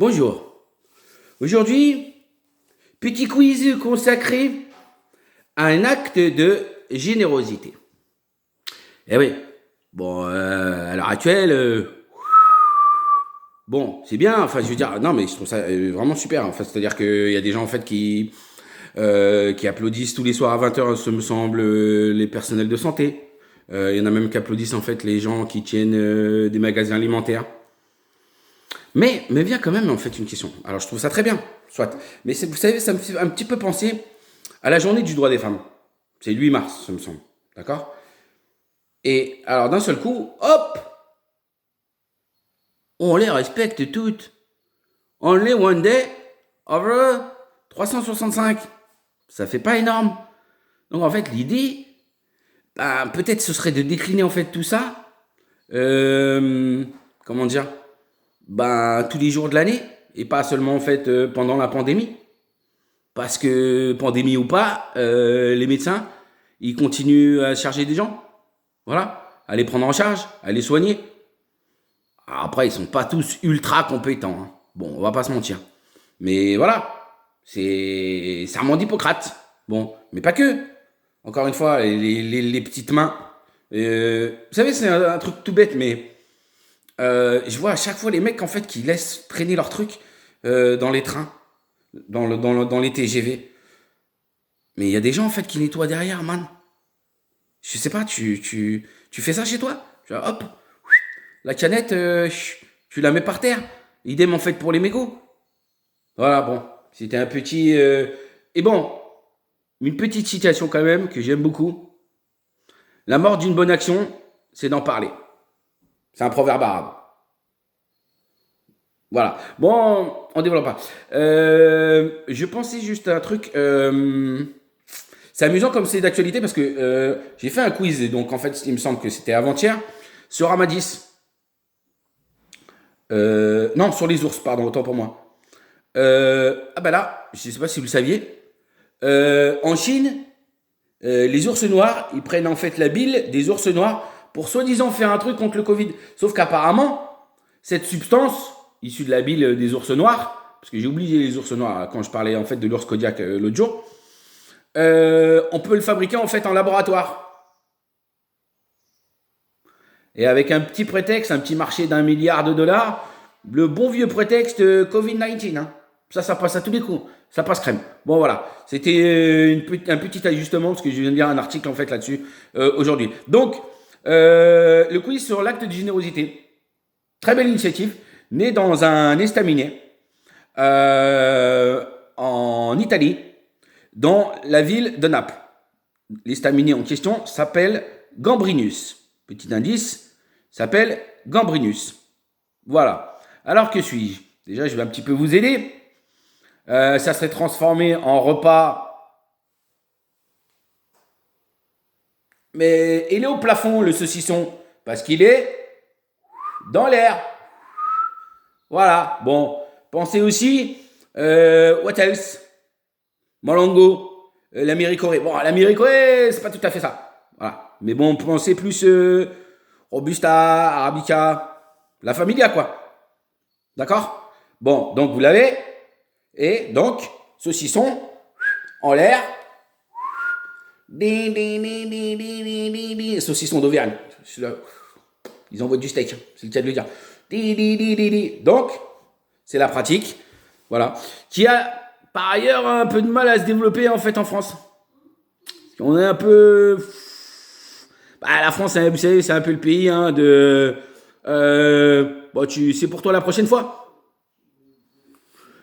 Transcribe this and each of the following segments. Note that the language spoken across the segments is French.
Bonjour. Aujourd'hui, petit quiz consacré à un acte de générosité. Eh oui, bon, à l'heure actuelle, bon, c'est bien, enfin, je veux dire, non, mais je trouve ça vraiment super. Enfin, c'est-à-dire qu'il y a des gens, en fait, qui applaudissent tous les soirs à 20h, ce me semble, les personnels de santé. Il y en a même qui applaudissent, en fait, les gens qui tiennent des magasins alimentaires. Mais vient quand même en fait une question. Alors je trouve ça très bien, soit. Mais vous savez, ça me fait un petit peu penser à la journée du droit des femmes. C'est le 8 mars, ça me semble. D'accord. Et alors d'un seul coup, hop, on les respecte toutes. Only one day over 365. Ça fait pas énorme. Donc en fait, l'idée, peut-être ce serait de décliner en fait tout ça. Comment dire, tous les jours de l'année et pas seulement en fait pendant la pandémie, parce que pandémie ou pas, les médecins ils continuent à charger des gens, voilà, à les prendre en charge, à les soigner. Alors après ils sont pas tous ultra compétents, hein. Bon, on va pas se mentir, mais voilà, c'est serment d'Hippocrate. Bon, mais pas que. Encore une fois, les petites mains. Vous savez, c'est un truc tout bête, mais je vois à chaque fois les mecs en fait qui laissent traîner leurs trucs dans les trains, dans les TGV. Mais il y a des gens en fait qui nettoient derrière, man. Je sais pas, tu fais ça chez toi? Hop, la canette, tu la mets par terre. Idem en fait pour les mégots. Voilà, bon, c'était un petit... Et bon, une petite citation quand même que j'aime beaucoup. La mort d'une bonne action, c'est d'en parler. C'est un proverbe arabe. Voilà. Bon, on développe pas. Je pensais juste à un truc. C'est amusant comme c'est d'actualité parce que j'ai fait un quiz. Donc en fait, il me semble que c'était avant-hier sur Amadis. Non, sur les ours, pardon, autant pour moi. Là, je ne sais pas si vous le saviez. En Chine, les ours noirs, ils prennent en fait la bile des ours noirs pour soi-disant faire un truc contre le Covid. Sauf qu'apparemment, cette substance issue de la bile des ours noirs, parce que j'ai oublié les ours noirs quand je parlais en fait de l'ours Kodiak l'autre jour, on peut le fabriquer en fait en laboratoire. Et avec un petit prétexte, un petit marché d'1 milliard de dollars, le bon vieux prétexte Covid-19. Hein. Ça passe à tous les coups. Ça passe crème. Bon, voilà. C'était un petit ajustement, parce que je viens de lire un article, en fait, là-dessus, aujourd'hui. Donc, le quiz sur l'acte de générosité. Très belle initiative, née dans un estaminet, en Italie, dans la ville de Naples. L'estaminet en question s'appelle Gambrinus. Petit indice, s'appelle Gambrinus. Voilà. Alors que suis-je? Déjà, je vais un petit peu vous aider. Ça serait transformé en repas. Mais il est au plafond, le saucisson, parce qu'il est dans l'air. Voilà. Bon, pensez aussi, what else? Molango, l'Américoré. Bon, l'Américoré, c'est pas tout à fait ça. Voilà. Mais bon, pensez plus Robusta, Arabica, la Familia, quoi. D'accord? Bon, donc vous l'avez. Et donc, saucisson en l'air. Saucisson d'Auvergne. Ils envoient du steak, c'est le cas de le dire. Donc, c'est la pratique. Voilà. Qui a par ailleurs un peu de mal à se développer en fait en France. On est un peu... la France, vous savez, c'est un peu le pays de... c'est pour toi la prochaine fois.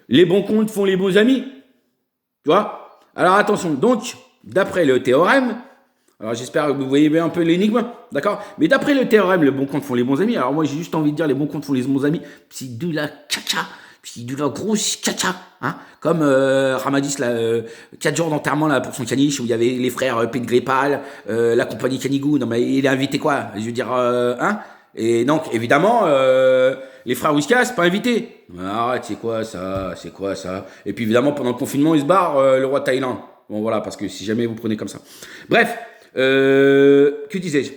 Les bons comptes font les bons amis. Tu vois? Alors attention, donc, d'après le théorème, alors j'espère que vous voyez bien un peu l'énigme, d'accord? Mais d'après le théorème, les bons comptes font les bons amis. Alors moi, j'ai juste envie de dire les bons comptes font les bons amis. C'est de la caca. C'est de la grosse caca. Hein? Comme Ramadis, 4 jours d'enterrement là, pour son caniche, où il y avait les frères Pégrépal, la compagnie Canigou. Non mais il est invité quoi? Je veux dire, hein? Et donc, évidemment, les frères Whiskas, pas invités. Arrête, c'est quoi ça? C'est quoi ça? Et puis évidemment, pendant le confinement, il se barre, le roi de Thaïlande. Bon voilà, parce que si jamais vous prenez comme ça. Bref, que disais-je?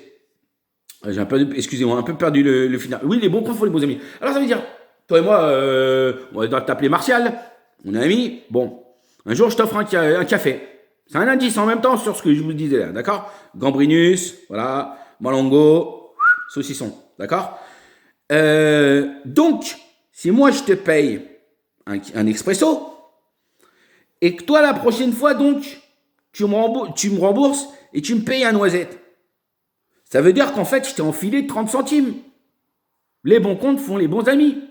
J'ai un peu, excusez-moi, un peu perdu le final. Oui, les bons comptes font les bons amis. Alors ça veut dire, Toi et moi, on doit t'appeler Martial. On est amis. Bon, un jour, je t'offre un café. C'est un indice en même temps sur ce que je vous disais là, d'accord? Gambrinus, voilà, Malongo, saucisson, d'accord? Donc, si moi je te paye un expresso, et que toi la prochaine fois, donc, tu me rembourses et tu me payes un noisette, ça veut dire qu'en fait, je t'ai enfilé 30 centimes. Les bons comptes font les bons amis.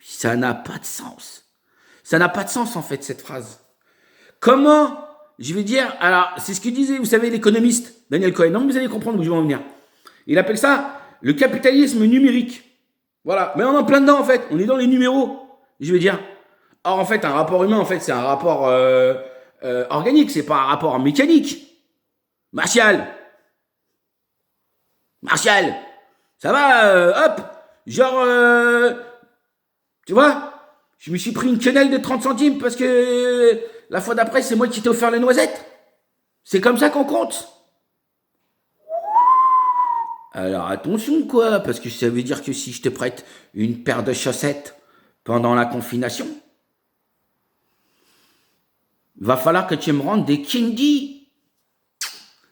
Ça n'a pas de sens. Ça n'a pas de sens en fait cette phrase. Comment, je vais dire, alors c'est ce que disait, vous savez, l'économiste Daniel Cohen. Non, mais vous allez comprendre où je vais en venir. Il appelle ça le capitalisme numérique. Voilà, mais on est en plein dedans en fait. On est dans les numéros. Je vais dire. Or en fait, un rapport humain, en fait, c'est un rapport organique, c'est pas un rapport mécanique. Martial, Martial, ça va, hop, genre, tu vois, je me suis pris une quenelle de 30 centimes parce que la fois d'après, c'est moi qui t'ai offert les noisettes. C'est comme ça qu'on compte. Alors attention quoi, parce que ça veut dire que si je te prête une paire de chaussettes pendant la confination, va falloir que tu me rendes des Kindy,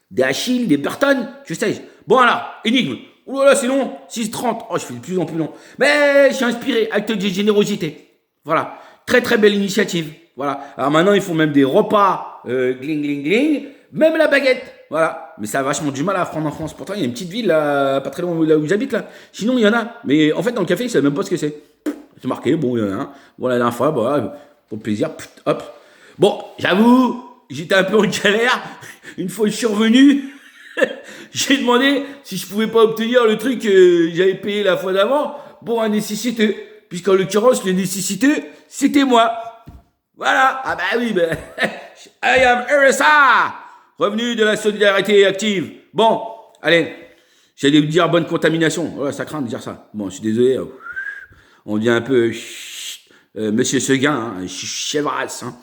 des Achille, des Burton, que sais-je. Bon alors, énigme. Oh là là, c'est long, 6h30. Oh, je fais de plus en plus long. Mais je suis inspiré, acte de générosité. Voilà, très très belle initiative. Voilà, alors maintenant ils font même des repas, gling gling gling, même la baguette. Voilà, mais ça a vachement du mal à prendre en France. Pourtant, il y a une petite ville là, pas très loin là où j'habite là. Sinon, il y en a. Mais en fait, dans le café, ils savent même pas ce que c'est. C'est marqué, bon, il y en a un. Bon, la dernière fois, bah, pour le plaisir, hop. Bon, j'avoue, j'étais un peu en galère. Une fois je suis revenu, j'ai demandé si je pouvais pas obtenir le truc que j'avais payé la fois d'avant pour un nécessiteux. Puisqu'en l'occurrence, le nécessiteux, c'était moi. Voilà. Ah bah oui, bah, I am RSA. Revenu de la solidarité active. Bon, allez, j'allais vous dire bonne contamination. Oh, ça craint de dire ça. Bon, je suis désolé. On dit un peu Monsieur Seguin, hein, chevrasse. Hein.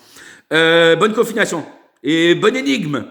Bonne confination et bonne énigme.